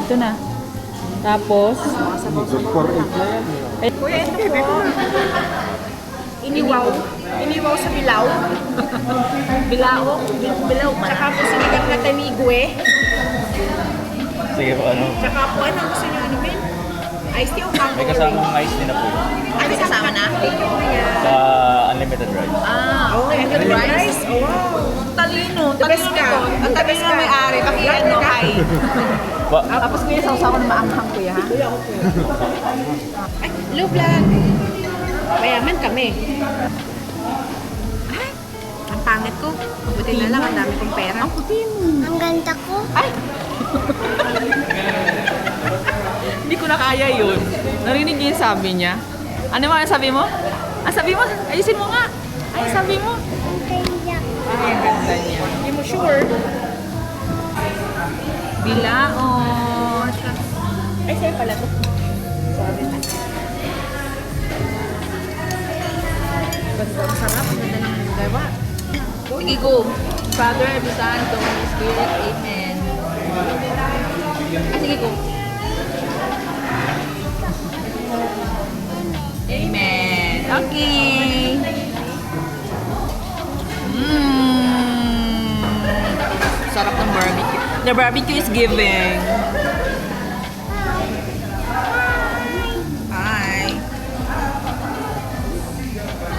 Ito na. Tapos, Kuya, ito po. Iniwaw. Iniwaw sa bilaw. bilao. Bilao pa Tsaka po sinigang na tanigwe. Sige po, ano. Tsaka po, ano gusto nyo ano, Ben? Iced tea o mango? May kasamang ice din na po. Ay, may kasama na? Sa unlimited rice. Oh, unlimited rice? Oh, wow. Talino. The best ka. Ang talino na may-ari. Pakiyan mo kay. Ba, Tapos kuya, sausaw ko na maanghang kuya, ha? Ay, low vlog. Mayaman kami. Ay, ang pangit ko. Buti na lang, ang dami kong pera. Ang puti mo. Ang ganda ko. Ay! Hindi ko na kaya yun. Narinig niyo yung sabi niya. Ano mo ang sabi mo? Ang sabi mo? Ayusin mo nga. Ay, sabi mo. Ang kaya. Ay, ang ganda niya. Hindi mo sure. Bilaon. Ay, sa'yo pala to. Sorry na. Basta ang sarap. Ang ganda ng gawa. Sige, go. Father, the Son, the Holy Spirit. Amen. Sige, go. Amen. Okay. Sarap ng barbecue. The barbecue is giving. Hi.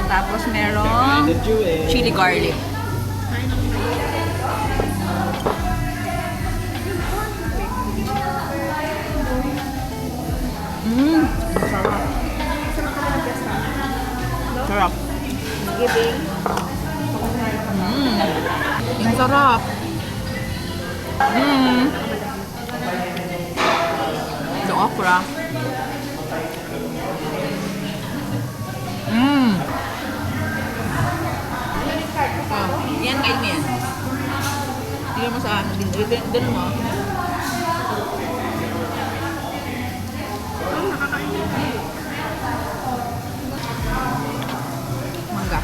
Tapos merong chili garlic. Sarap. Giving. Ang sarap. The okra. Yan, kain mo yan. Tignan mo sa ano din. Ganun mo. Mangga.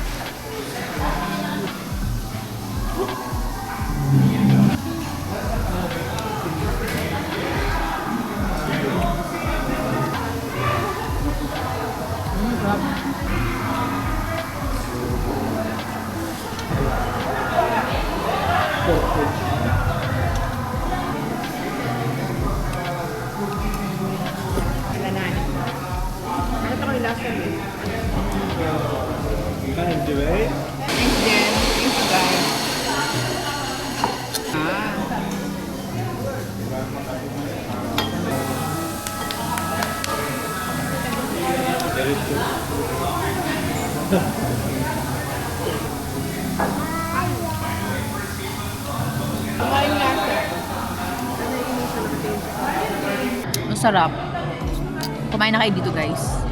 Lanan. Ano ito ko yung last one eh? Thanks, Jen. Thanks, guys. Kumain nga siya. Ang sarap. Kumain na kayo dito, guys.